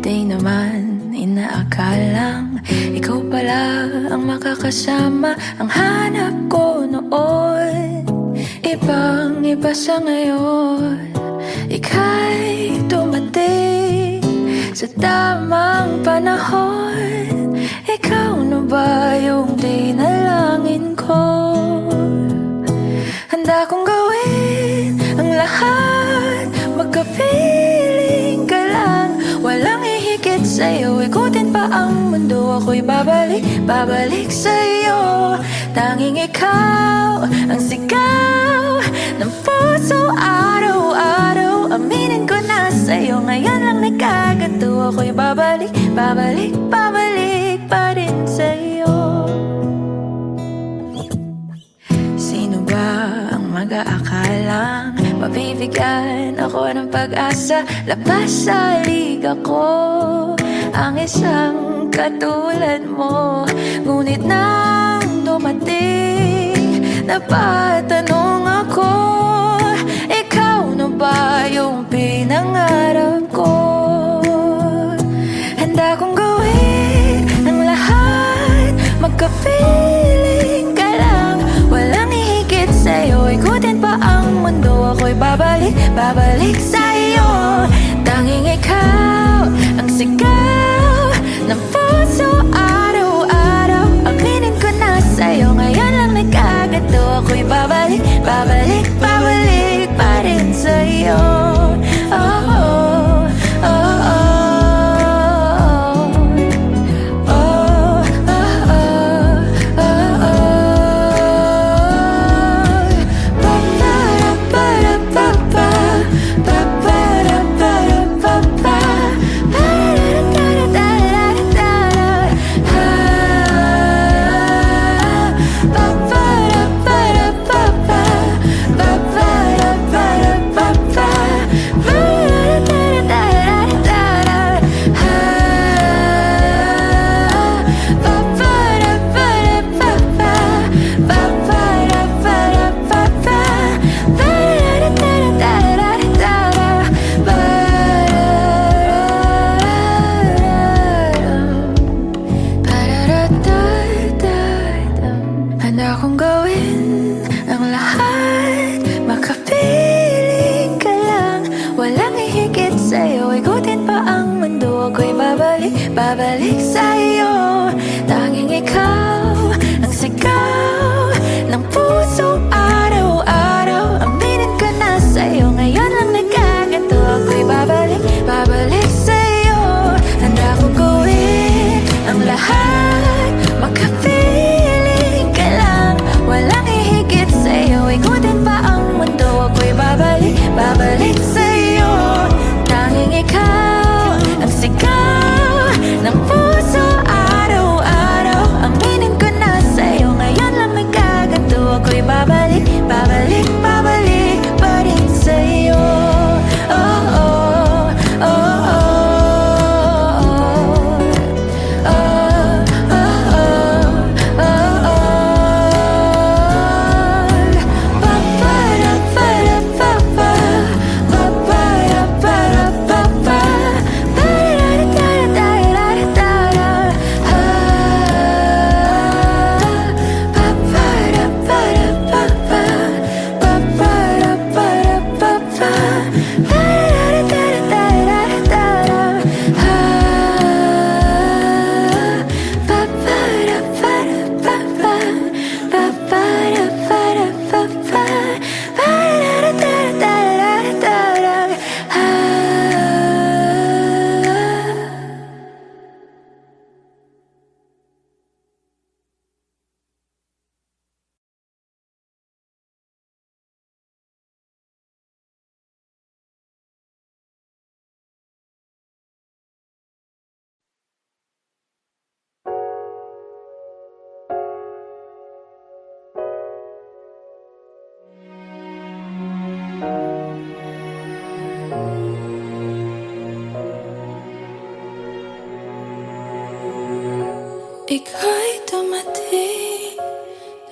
Di naman inaakalang ikaw pala ang makakasama. Ang hanap ko noon, ibang-iba sa ngayon. Ika'y dumating sa tamang panahon. Ikaw na ba yung dinalangin ko? Handa kong gawin ang lahat, magkapiling ka lang. Walang hihigit sa'yo, ikutin pa ang mundo. Ako'y babalik sa'yo. Tanging ikaw ang sigaw ng puso araw-araw. Aminin ko na sa'yo, ngayon lang nagkaganto. Ako'y babalik pa rin sa'yo. Sino ba ang mag-aakalang mabibigyan ako ng pag-asa? Labas sa liga ko ang isang katulad mo. Ngunit nang dumating, napatanong ako, ikaw na ba yung pinangarap ko? Handa kong gawin ang lahat, magkapiling ka lang. Walang hihigit sa'yo, ikutin pa ang mundo. Ako'y babalik sa'yo. Tanging ikaw ang sigaw ng puso araw-araw. Aminin ko na sa'yo, ngayon lang nagkaganto. Ako'y babalik pa rin sa'yo. Oh, oh, oh, oh. Ika'y dumating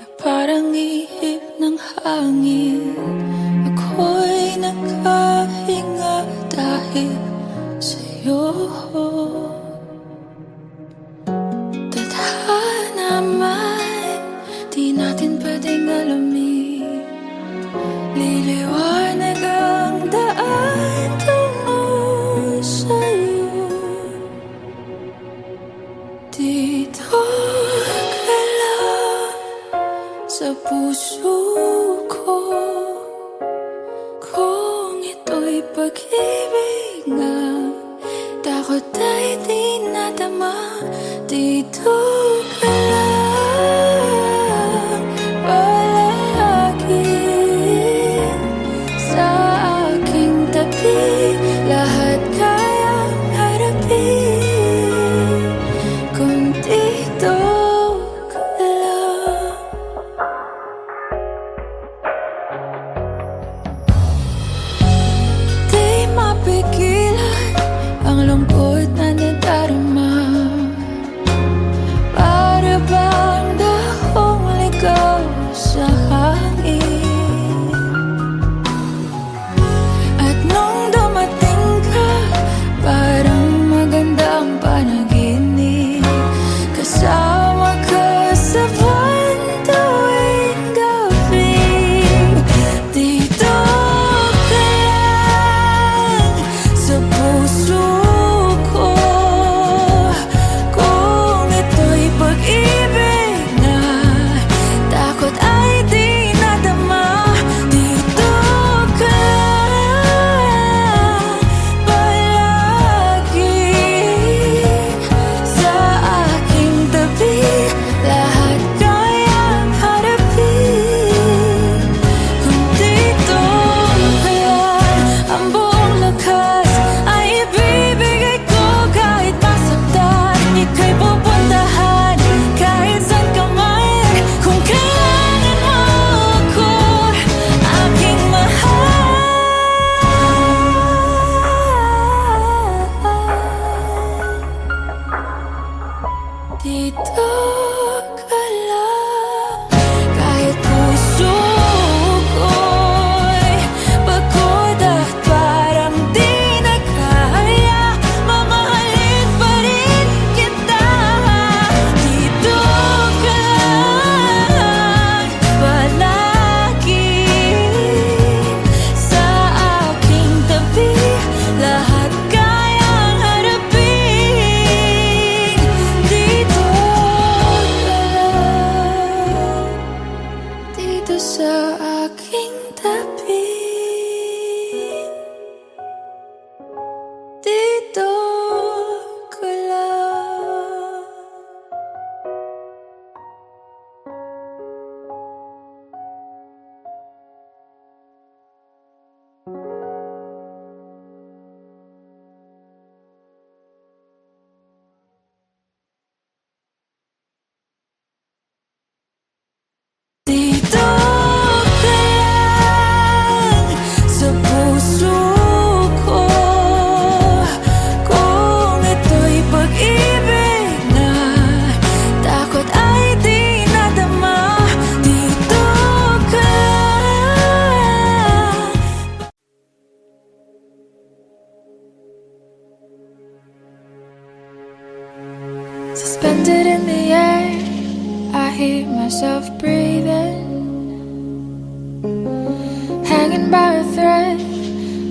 na parang ihip ng hangin. Ako'y nagkahinga dahil sa'yo. Tadhana man, di natin pwedeng alamin. Liliwanag ang daan tungo sa'yo. Dito ka lang sa puso ko. Kung ito'y pag-ibig nga, takot ay di nadama. Dito ka lang palagi sa aking tabi. Lahat kayang harapin kung dito ka lang. Di mapigilan ang lungkot na nadarama. Para bang dahong ligaw sa hangin. At nung dumating ka, parang magandang panaginip. Kasama ka sa buwan tuwing gabi. Dito ka lang sa puso ko. Kung ito'y pag-ibig na, takot ay di nadama. Dito ka lang palagi sa aking tabi. Lahat kayang harapin kung dito ka lang. Ang buong lakas ay ibibigay ko kahit masaktan. Ika'y pupuntahan kahit saan ka man. Kung kailangan mo ako, aking mahal. Dito ka lang kahit puso ko'y pagod at parang di na kaya. Mamahalin pa rin kita. Dito ka lang palagi sa aking tabi. Lahat kayang harapin. Dito ka lang, dito sa aking tabi. Dito ka lang. Dito ka lang sa puso ko. Kung ito'y pag-ibig na, takot ay di nadama. Dito ka lang. Suspended in the air, I hear myself breathing, hanging by a thread.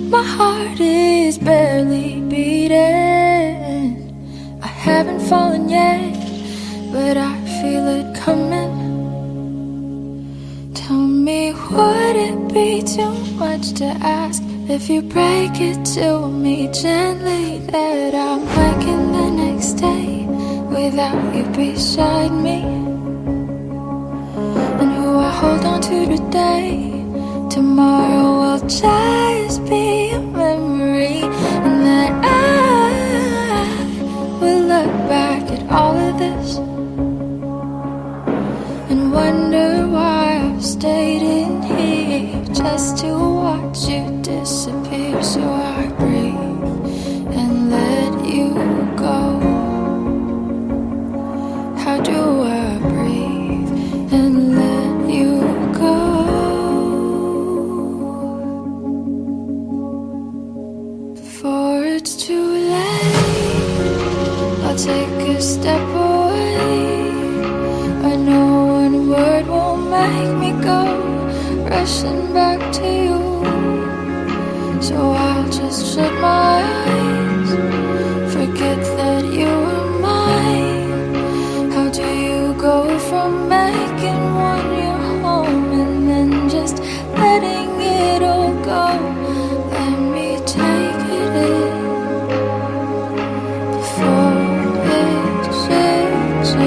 My heart is barely beating. I haven't fallen yet, but I feel it coming. Tell me, would it be too much to ask if you break it to me gently that I'm waking the next day without you beside me? And who I hold on to today, tomorrow will just be a memory. And that I will look back at all of this and wonder why I've stayed in here just to watch you disappear. So I breathe and let you go. How'd rushing back to you. So I'll just shut my eyes, forget that you were mine. How do you go from making one your home and then just letting it all go? Let me take it in before it sinks in.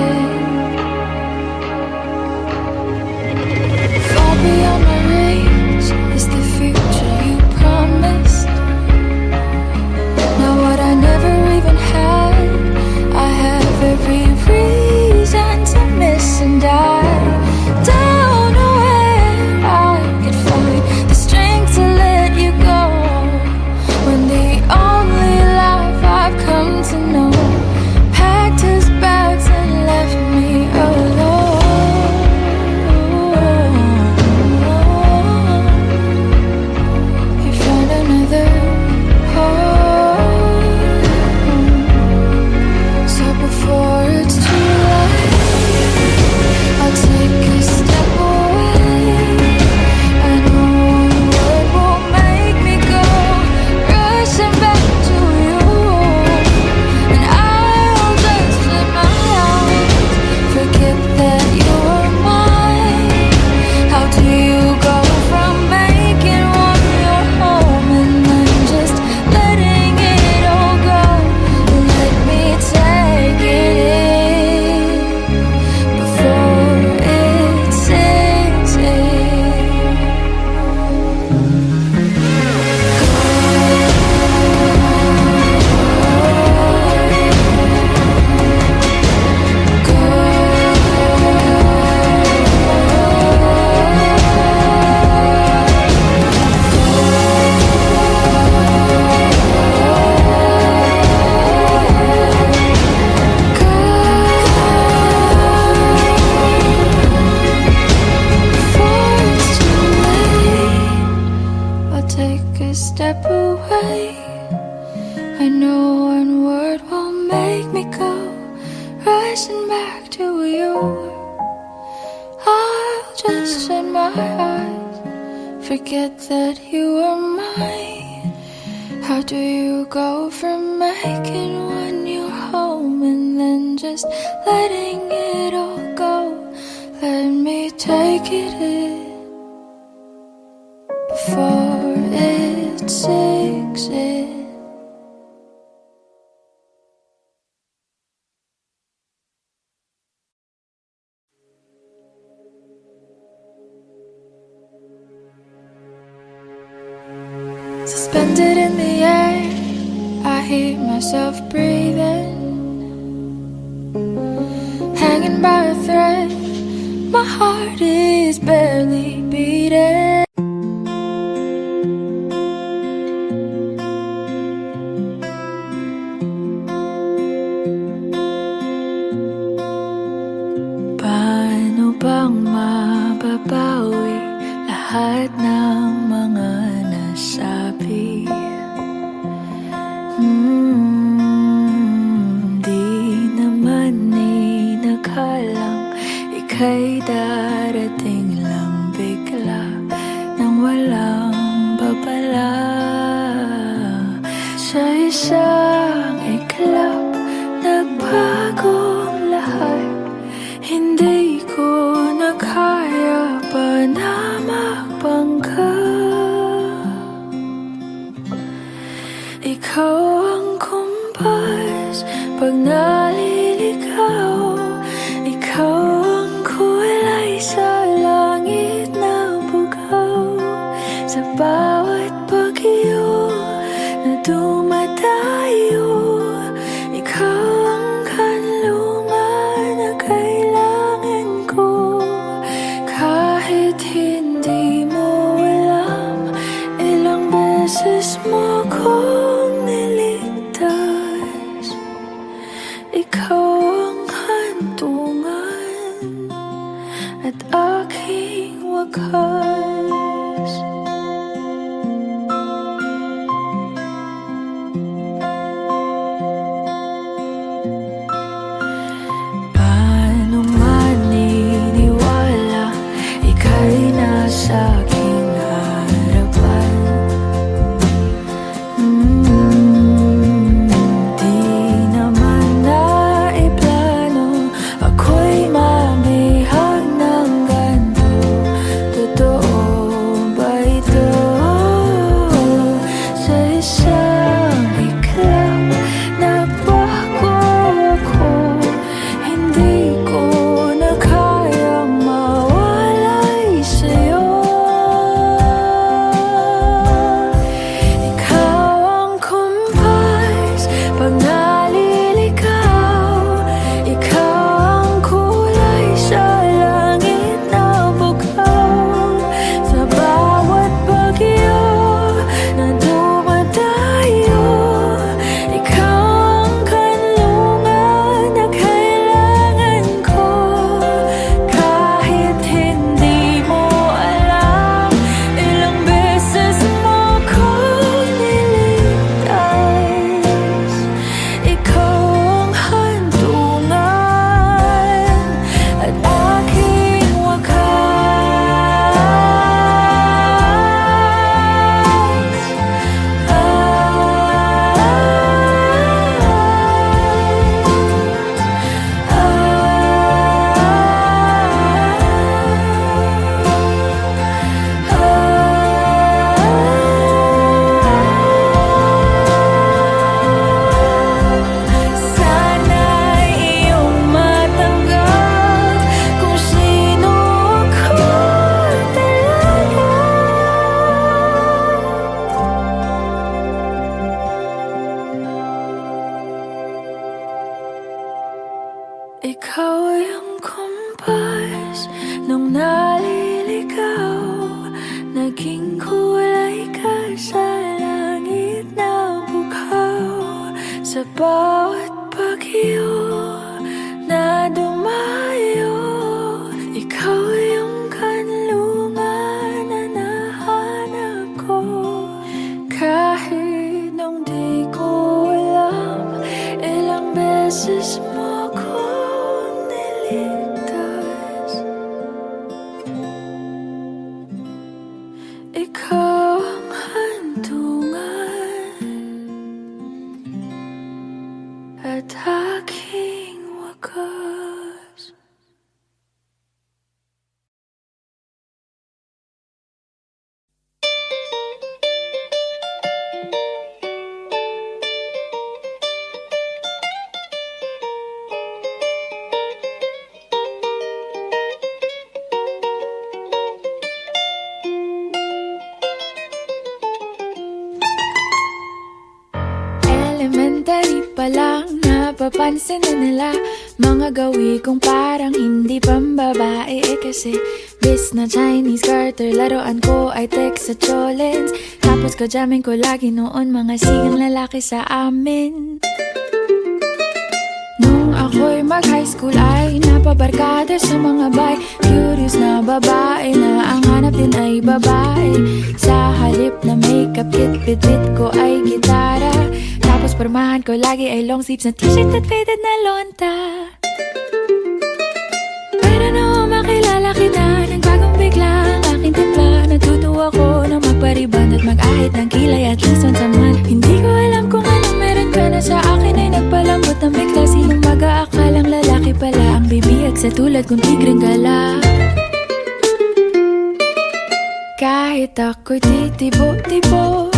Far beyond my reach is the future you promised. Now what I never even had, I have every reason to miss, and I don't know where I could find the strength to let you go when the only life I've come to know packed his bags and left me alone. You found another home, so before it's too late, I'll take a step away. I know one word won't make me go rushing back to you, and I'll just let my eyes forget that you were mine. How do you go from making one your home and then just letting it all go? Let me take it in before it sinks in. Before it's too late, I'll take a step away. I know one word won't make me go rushing back to you. I'll just shut my eyes, forget that you were mine. How do you go from making one your home and then just letting it all go? Let me take it in before it sinks in. Suspended in the air, I hear myself breathing, hanging by a thread. My heart is barely beating. Paano bang mababawi lahat ng mga nasabi? Di naman inakalang ika'y darating lang bigla nang walang babala. Sa isang iglap, nagbagong lahat. Hindi ko na kaya pa na magbangga. Ikaw ang kumpas pag naliligaw. Ikaw ang kulay sa langit na bugaw. Sa bawat bagyo na dumadayo, ikaw ang kanlungan na kailangan ko. Kahit hindi mo alam, ilang beses mo kong niligtas. Ikaw ang hantungan at aking wakas. naging kulay ka sa langit na bughaw. Sa bawat bagyo na dumayo, ikaw yung kanlungan na nahanap ko. Kahit nung di ko alam, ilang beses mo ko niligtas. Ikaw ang hantungan at aking wakas. Elementary pa lang, napapansin na nila mga gawi kong parang hindi pambabae. Kasi bis na Chinese Carter, laruan ko ay text sa cholens. Tapos kajamin ko lagi noon mga sigang lalaki sa amin. Nung ako'y mag-high school ay napabarkada sa mga bay. Curious na babae na ang hanap din ay babae. Sa halip na makeup kit, bit-bit ko ay gitara. Tapos pormahan ko lagi ay long sleeves na t-shirt at faded na lonta. Pero nung makilala kita, nagbagong bigla ang aking timpla. Natutuwa ko na magpariban at mag-ahit ng kilay at least once a month. Hindi ko alam kung anong meron ka na sa akin ay nagpalambot ng bigla. Sinong mag-aakalang lalaki pala ang bibiyag sa tulad kong tigreng gala. Kahit ako'y titibok-tibok,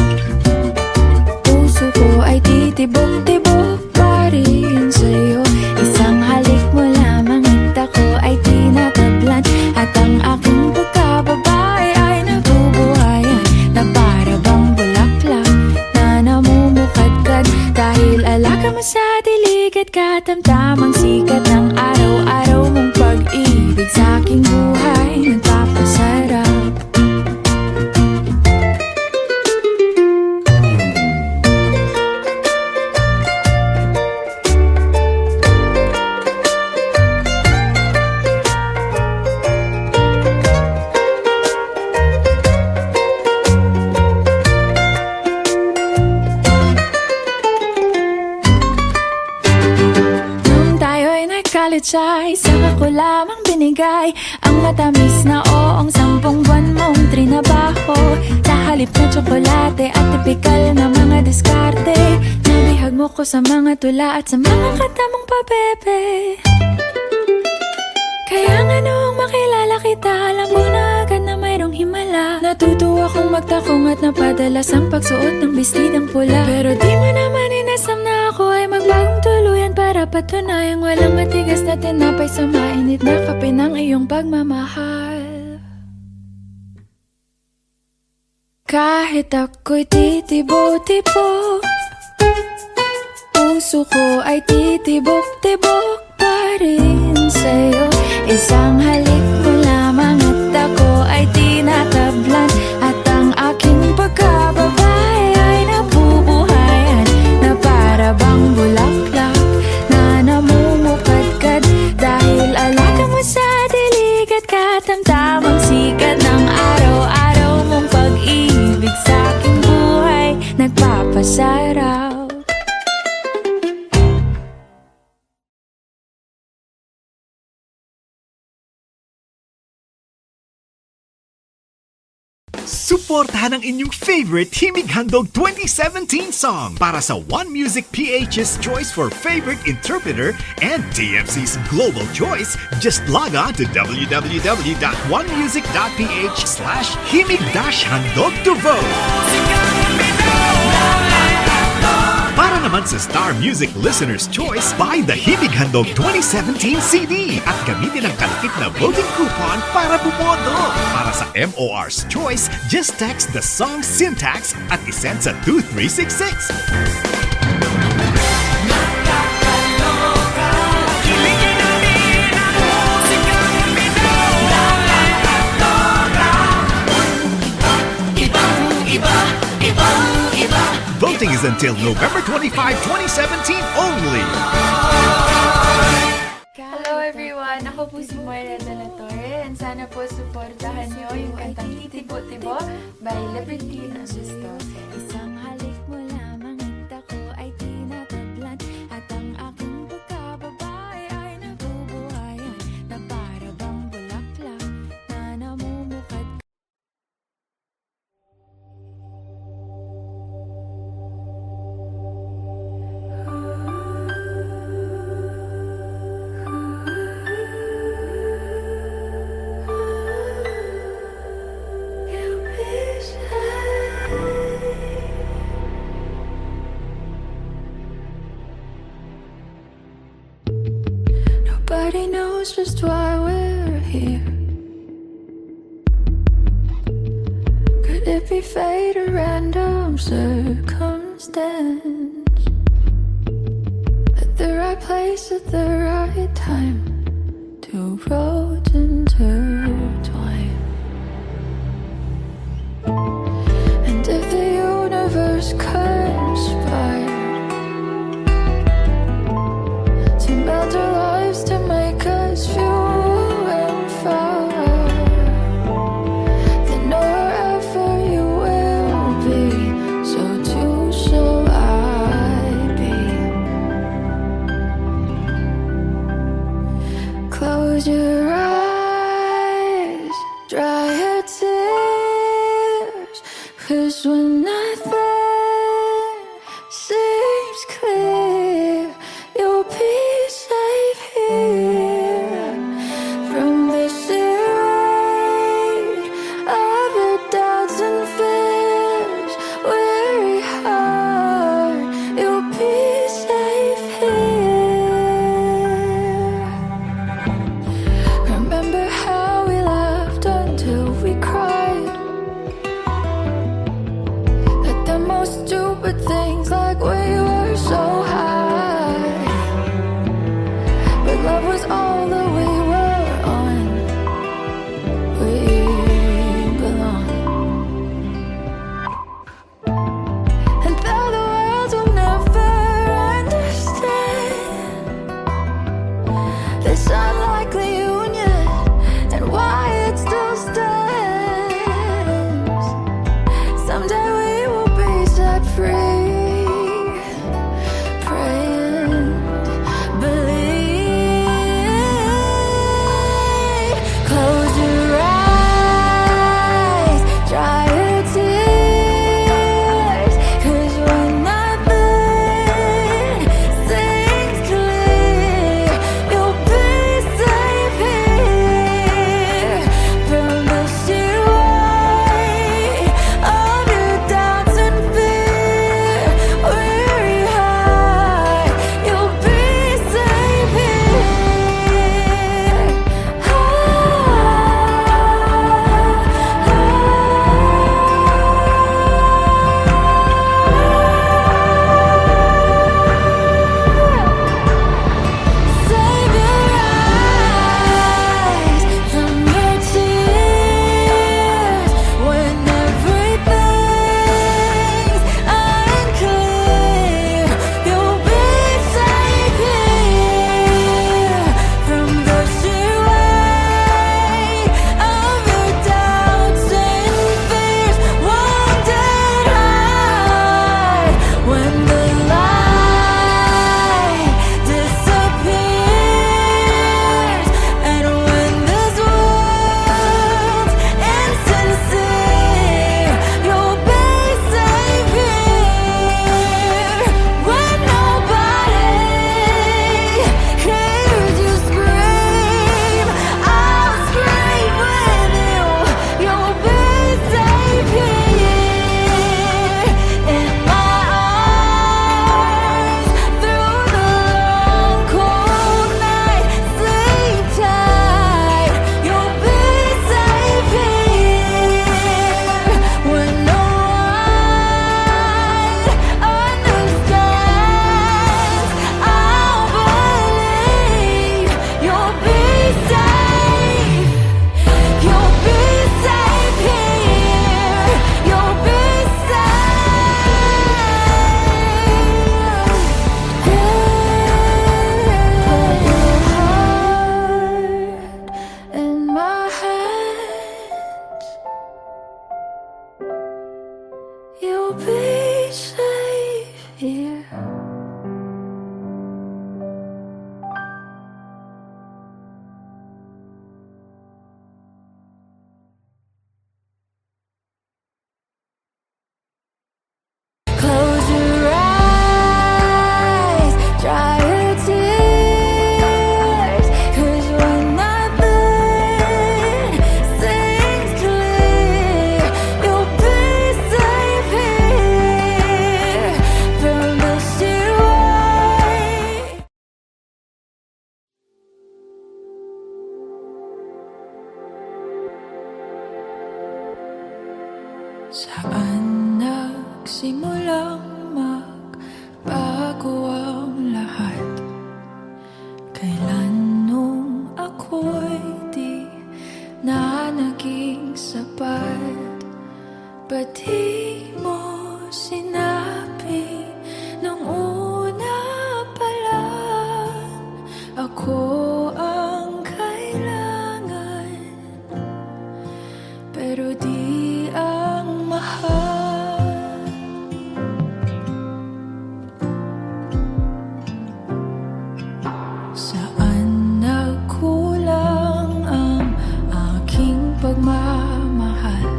puso ko ay titibok-tibok pa rin sa'yo. Isang halik mo lamang at ako ay tinatablan. At ang aking pagkababae ay nabubuhayan na para bang bulaklak na namumukadkad. Dahil alaga mo sa dilig at katamtamang sikat ng araw-araw mong pag-ibig sa aking buhay nagpapasarap. College ay saka ko lamang binigay ang matamis na oong 10 buwan mong trinabaho. Sa halip na tsokolate at tipikal na mga diskarte, nabihag mo ko sa mga tula at sa mga katamong pabebe. Kaya nga noong makilala kita, alam mo na agad na mayroong himala. Natutuwa kong magtakong at napadalas ang pagsuot ng bestidang pula. Pero di mo naman inasam na ako ay magbagong tuluyan para patunayang walang matigas na tinapay sa mainit na kape ng iyong pagmamahal. Kahit ako'y titibo-tibo, puso ko ay titibok-tibok pa rin sa'yo. Isang halik mo lamang at ako ay tinatablan. At ang aking pagkababae ay nabubuhayan na para bang bulaklak na namumukadkad. Dahil alaga mo sa dilig at katamtamang sikat ng araw-araw mong pag-ibig sa aking buhay nagpapasarap. Suportahan ang inyong favorite Himig Handog 2017 song para sa One Music PH's choice for favorite interpreter and TFC's global choice. Just log on to www.onemusic.ph/himig-handog to vote. Para naman sa Star Music Listener's Choice, buy the Himig Handog 2017 CD at gamitin ang kalakip na voting coupon para bumoto. Para sa MOR's Choice, just text the song syntax at isend sa 2366. Voting is until November 25, 2017 only. Hello everyone! Ako po si Moira de la Torre and sana po supportahan niyo yung kantang Titibo-Tibo by Libertine Augusto. Isang halik mo lamang at ako ay tinatablan. At ang aking pagkababae ay nabubuhayan. Na para bang bulaklak na namumukad. Nobody knows just why we're here. Could it be fate or random circumstance? At the right place at the right time, two roads intertwine. And if the universe conspired to melt our lives to make us few and far, then wherever you will be, so too shall I be. Close your eyes, dry your tears, 'cause when nothing seems clear, you'll be safe here from the series of your doubts and fears. Weary heart, you'll be safe here. Remember how we laughed until we cried, You'll be safe here. Close your eyes, dry your tears, 'cause when nothing seems clear, you'll be safe here from the sea. Saan nagsimulang magbago ang lahat? Kailan nung ako'y di na naging sapat? Ba't di mo sinabi nung una pa lang ako ang kailangan, pero di ang mahal? Saan nagkulang ang aking pagmamahal?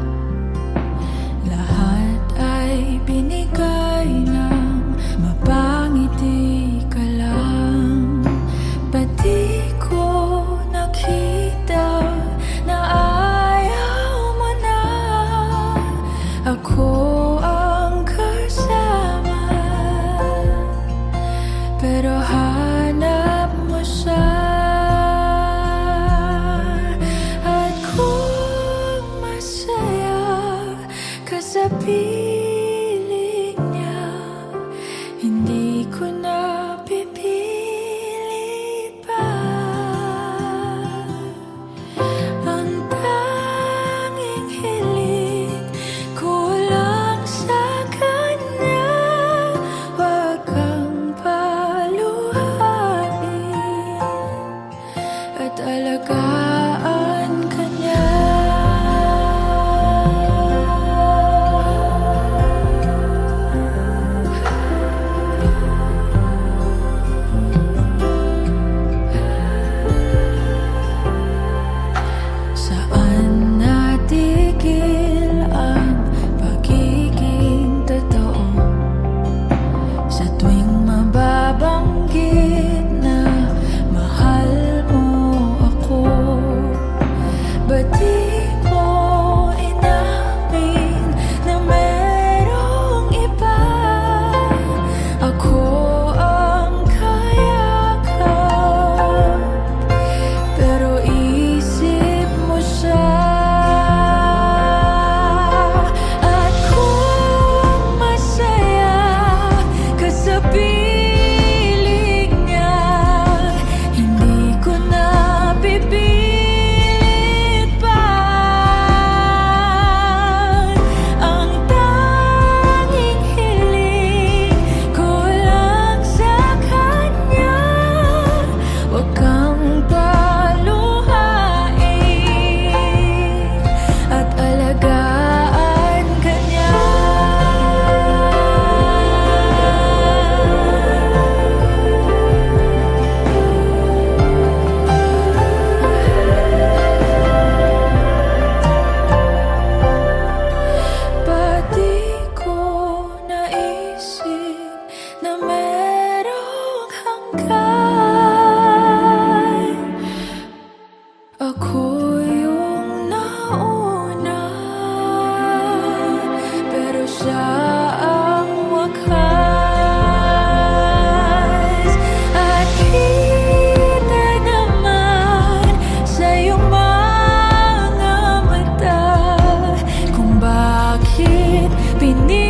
Lahat ay binigay ng mapangiti ka lang. Ba't di ko nakita na ayaw mo na ako ang kasama? Pero hanap mo siya, at kung masaya ka sa piling niya, hindi ko na pipilit pa. Ang tanging hiling ko lang sa kanya, wag kang paluhain at alagaan ka niya. Saan natigil ang pagiging totoo? Sa tuwing mababanggit na mahal mo ako, ba't di mo inamin na merong iba? Ako ang kayakap, pero isip mo siya. At kung masaya ka sa piling niya, hindi ko na pipilit pa. Ang tanging hiling ko lang sa kanya, wag kang paluhain at alagaan ka niya. Ba't di ko naisip na merong hanggan? Ako yung nauna, pero siya ang wakas. At kita naman sa iyong mga mata kung bakit pinili